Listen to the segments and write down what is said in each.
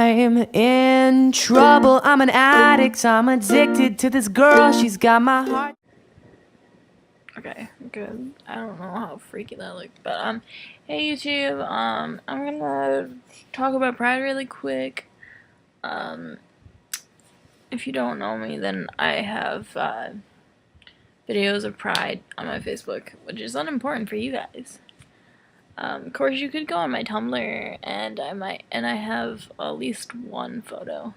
I'm in trouble, I'm an addict, I'm addicted to this girl, she's got my heart. Okay, good. I don't know how freaky that looked, but hey YouTube, I'm gonna talk about Pride really quick. If you don't know me, then I have videos of Pride on my Facebook, which is unimportant for you guys. Of course, you could go on my Tumblr, and I have at least one photo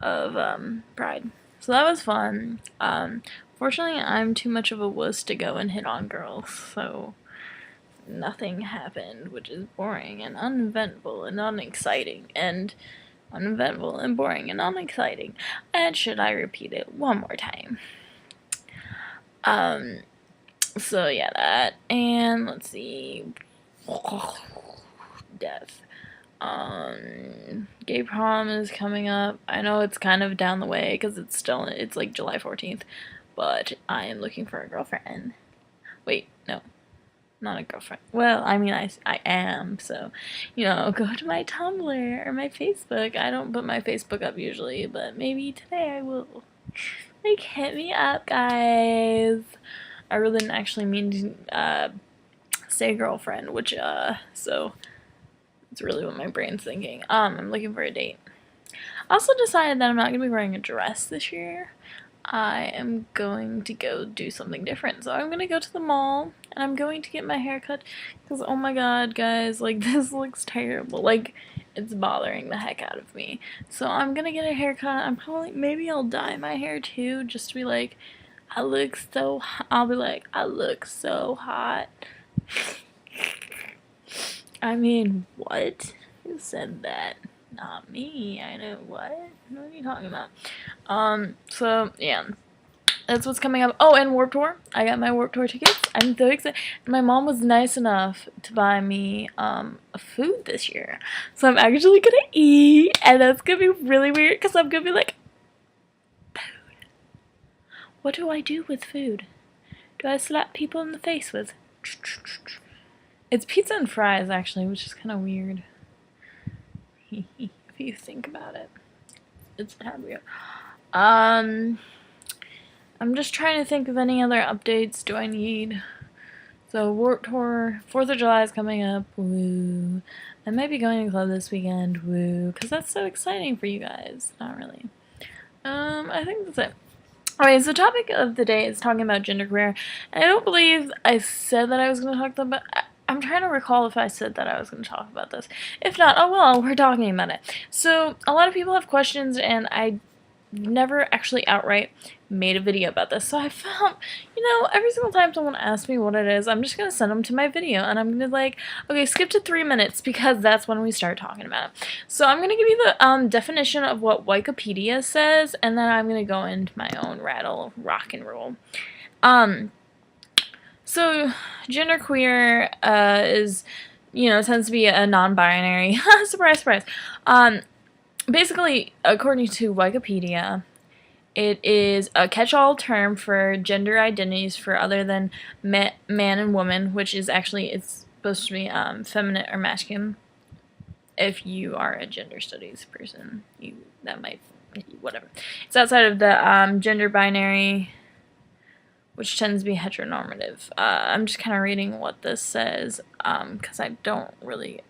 of Pride. So that was fun. Fortunately, I'm too much of a wuss to go and hit on girls, so nothing happened, which is boring and uneventful and unexciting, and uneventful and boring and unexciting. And should I repeat it one more time? So yeah, that, and let's see, death. Gay prom is coming up. I know it's kind of down the way because it's like July 14th, but I am looking for a girlfriend. Wait, no, not a girlfriend. Well, I mean, I am, so, you know, go to my Tumblr or my Facebook. I don't put my Facebook up usually, but maybe today I will. Like, hit me up, guys. I really didn't actually mean to say girlfriend, which, so it's really what my brain's thinking. I'm looking for a date. I also decided that I'm not going to be wearing a dress this year. I am going to go do something different. So I'm going to go to the mall, and I'm going to get my hair cut, because oh my god, guys, like, this looks terrible. Like, it's bothering the heck out of me. So I'm going to get a haircut. Maybe I'll dye my hair too, just to be like, I'll be like, I look so hot. I mean, what? Who said that? Not me. I know what? What are you talking about? So, yeah. That's what's coming up. Oh, and Warped Tour. I got my Warped Tour tickets. I'm so excited. My mom was nice enough to buy me, a food this year. So I'm actually gonna eat, and that's gonna be really weird, because I'm gonna be like, food. What do I do with food? Do I slap people in the face with? It's pizza and fries, actually, which is kind of weird. If you think about it. It's kind of weird. I'm just trying to think of any other updates do I need. So, Warped Tour, 4th of July is coming up, woo. I might be going to club this weekend, woo, because that's so exciting for you guys. Not really. I think that's it. Okay, so topic of the day is talking about genderqueer, and I don't believe I said that I was going to talk about it. I'm trying to recall if I said that I was going to talk about this. If not, oh well, we're talking about it. So, a lot of people have questions, and I never actually outright made a video about this. So I felt, you know, every single time someone asks me what it is, I'm just going to send them to my video, and I'm going to like, okay, skip to 3 minutes, because that's when we start talking about it. So I'm going to give you the definition of what Wikipedia says, and then I'm going to go into my own rattle, rock and roll. So genderqueer is, you know, tends to be a non-binary. Surprise, surprise. Basically, according to Wikipedia, it is a catch-all term for gender identities for other than man and woman, which is actually, it's supposed to be feminine or masculine. If you are a gender studies person, that might, whatever. It's outside of the gender binary, which tends to be heteronormative. I'm just kind of reading what this says, because I don't really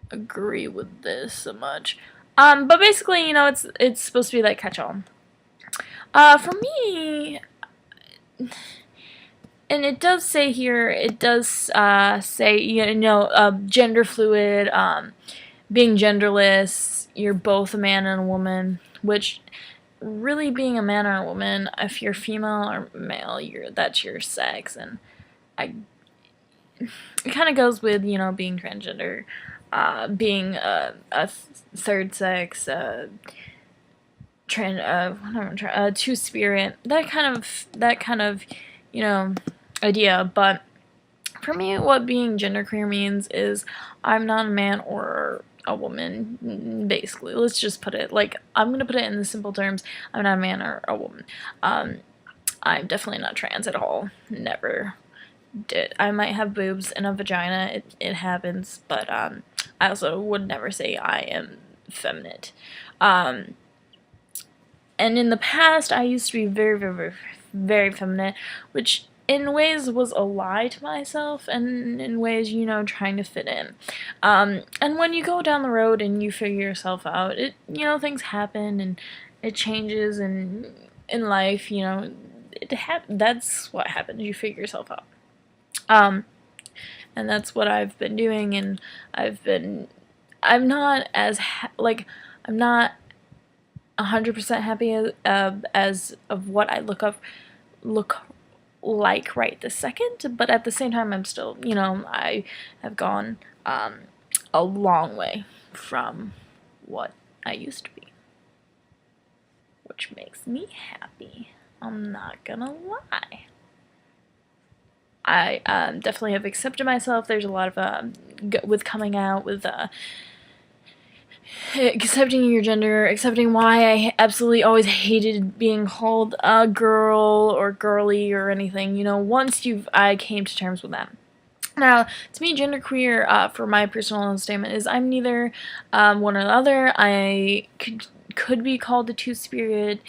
agree with this so much. But basically, you know, it's supposed to be like catch-all. For me, and it does say here, it does say, you know, gender fluid, being genderless, you're both a man and a woman, which really being a man or a woman, if you're female or male, that's your sex, and it kind of goes with, you know, being transgender, being a third sex, two-spirit, that kind of, you know, idea. But for me, what being genderqueer means is I'm not a man or a woman, basically. Let's just put it, like, I'm gonna put it in the simple terms, I'm not a man or a woman. I'm definitely not trans at all. Never did. I might have boobs and a vagina, it happens, but I also would never say I am feminine. And in the past, I used to be very, very, very, very feminine, which in ways was a lie to myself, and in ways, you know, trying to fit in. And when you go down the road and you figure yourself out, you know, things happen and it changes, and in life, you know, that's what happens. You figure yourself out. And that's what I've been doing, and I'm not as, I'm not 100% happy as of what I look like right this second, but at the same time, I'm still, you know, I have gone a long way from what I used to be, which makes me happy. I'm not gonna lie. I definitely have accepted myself. There's a lot of with coming out, with accepting your gender, accepting why I absolutely always hated being called a girl or girly or anything. You know, I came to terms with that. Now, to me, genderqueer, for my personal statement, is I'm neither one or the other. I could be called a two-spirit.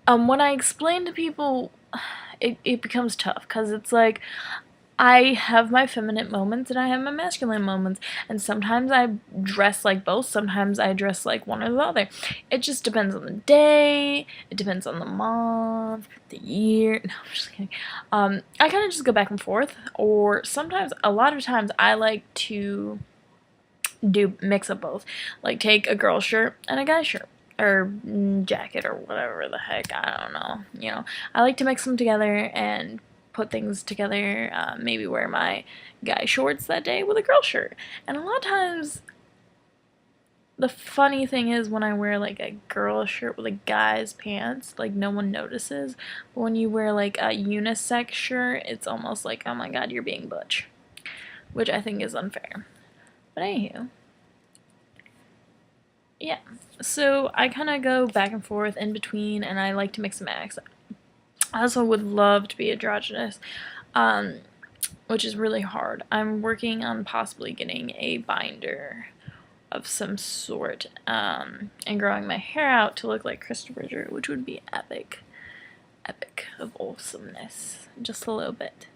When I explain to people, it becomes tough, because it's like, I have my feminine moments and I have my masculine moments, and sometimes I dress like both, sometimes I dress like one or the other. It just depends on the day, it depends on the month, the year. No, I'm just kidding. I kind of just go back and forth, or sometimes, a lot of times, I like to mix up both. Like, take a girl shirt and a guy shirt, or jacket, or whatever the heck, I don't know, you know. I like to mix them together and put things together, maybe wear my guy shorts that day with a girl shirt. And a lot of times, the funny thing is, when I wear like a girl shirt with a guy's pants, like, no one notices. But when you wear like a unisex shirt, it's almost like, oh my god, you're being butch, which I think is unfair. But anywho, yeah, so I kind of go back and forth in between, and I like to mix and match. I also would love to be androgynous, which is really hard. I'm working on possibly getting a binder of some sort, and growing my hair out to look like Christopher Drew, which would be epic. Epic of awesomeness. Just a little bit.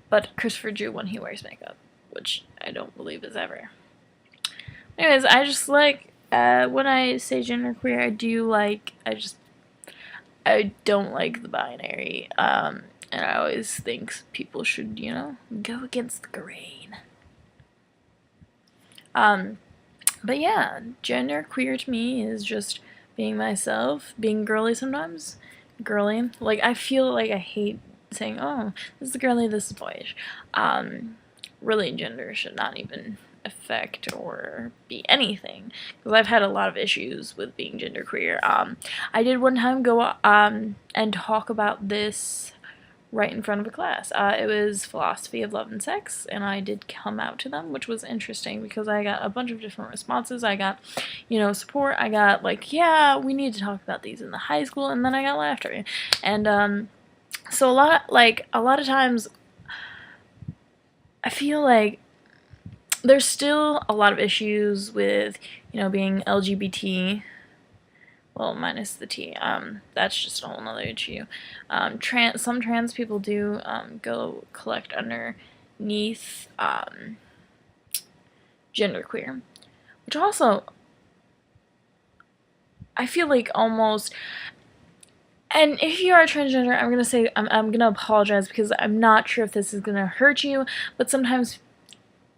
But Christopher Drew when he wears makeup, which I don't believe is ever. Anyways, I just like, when I say genderqueer, I don't like the binary, and I always think people should, you know, go against the grain. But yeah, genderqueer to me is just being myself, being girly sometimes. Girly. Like, I feel like I hate saying, oh, this is girly, this is boyish. Really, gender should not even affect or be anything, because I've had a lot of issues with being genderqueer. I did one time go and talk about this right in front of a class. It was philosophy of love and sex, and I did come out to them, which was interesting because I got a bunch of different responses. I got, you know, support. I got like, yeah, we need to talk about these in the high school, and then I got laughed at. And so a lot of times, I feel like there's still a lot of issues with, you know, being LGBT. Well, minus the T. That's just a whole nother issue. Some trans people do go collect underneath genderqueer, which also, I feel like almost. And if you are transgender, I'm gonna say, I'm gonna apologize, because I'm not sure if this is gonna hurt you, but sometimes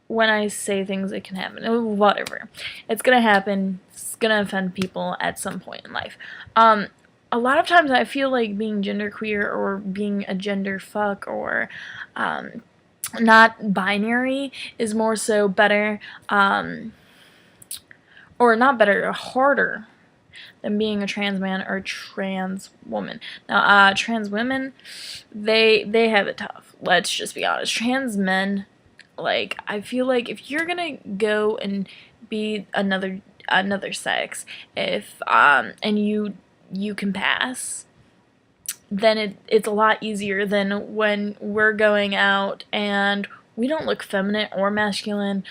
when I say things, it can happen. Whatever. It's gonna happen. It's gonna offend people at some point in life. A lot of times I feel like being genderqueer, or being a gender fuck, or not binary, is more so better, or not better, harder than being a trans man or a trans woman. Now, trans women, they have it tough. Let's just be honest. Trans men, like, I feel like if you're gonna go and be another sex, if and you can pass, then it's a lot easier than when we're going out and we don't look feminine or masculine.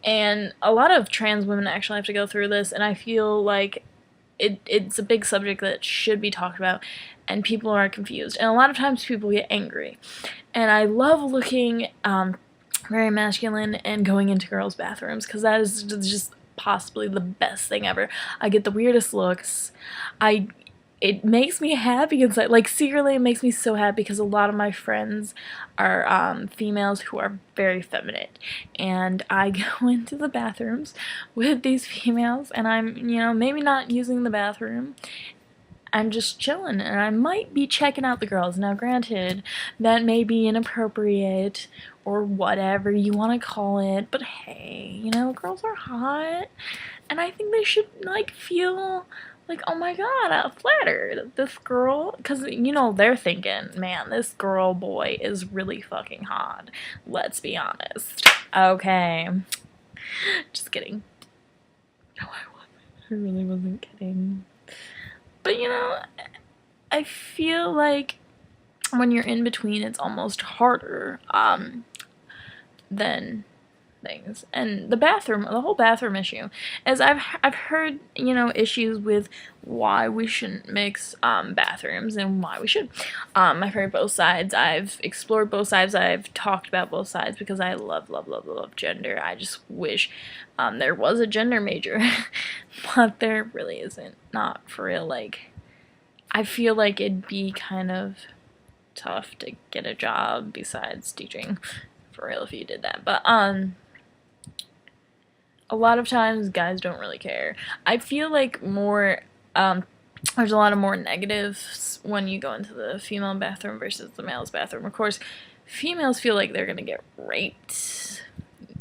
And a lot of trans women actually have to go through this, and I feel like it's a big subject that should be talked about, and people are confused. And a lot of times people get angry. And I love looking very masculine and going into girls' bathrooms, because that is just possibly the best thing ever. I get the weirdest looks. It makes me happy inside. Like, secretly, it makes me so happy because a lot of my friends are females who are very feminine. And I go into the bathrooms with these females, and I'm, maybe not using the bathroom. I'm just chilling, and I might be checking out the girls. Now, granted, that may be inappropriate or whatever you want to call it, but hey, girls are hot, and I think they should, like, feel like, oh my god, I'm flattered. This girl, because, they're thinking, man, this girl boy is really fucking hot. Let's be honest. Okay. Just kidding. No, I wasn't. I really wasn't kidding. But, I feel like when you're in between, it's almost harder than things. And the whole bathroom issue, as I've heard, issues with why we shouldn't mix bathrooms and why we should. I've heard both sides. I've explored both sides. I've talked about both sides because I love, love, love, love gender. I just wish there was a gender major, but there really isn't. Not for real. Like, I feel like it'd be kind of tough to get a job besides teaching, for real, if you did that. But a lot of times guys don't really care. I feel like there's a lot of more negatives when you go into the female bathroom versus the male's bathroom. Of course, females feel like they're gonna get raped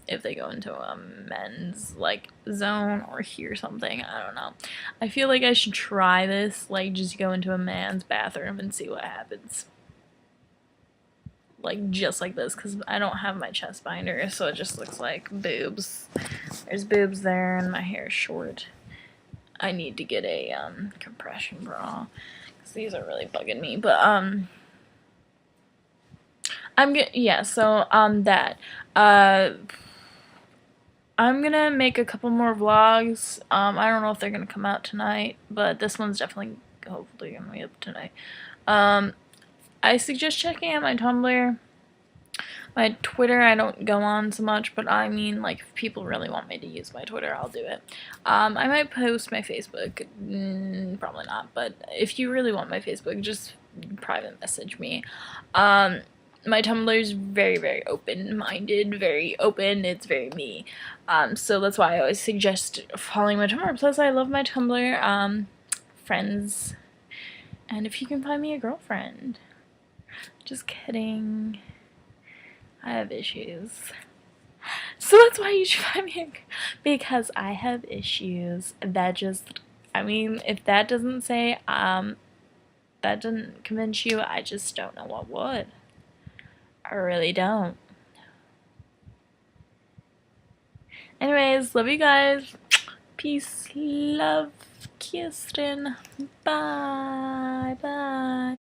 if they go into a men's, like, zone or hear something. I don't know. I feel like I should try this, like, just go into a man's bathroom and see what happens. Like, just like this, because I don't have my chest binder, so it just looks like boobs. There's boobs there, and my hair is short. I need to get a compression bra, because these are really bugging me. But I'm gonna make a couple more vlogs. I don't know if they're gonna come out tonight, but this one's definitely, hopefully, gonna be up tonight. I suggest checking out my Tumblr. My Twitter, I don't go on so much, but I mean, like, if people really want me to use my Twitter, I'll do it. I might post my Facebook. Probably not, but if you really want my Facebook, just private message me. My Tumblr is very, very open-minded, very open. It's very me. So that's why I always suggest following my Tumblr. Plus, I love my Tumblr. Friends. And if you can find me a girlfriend. Just kidding. I have issues. So that's why you should find me because I have issues. That just, I mean, if that doesn't say, that doesn't convince you, I just don't know what would. I really don't. Anyways, love you guys. Peace, love, Kirsten. Bye, bye.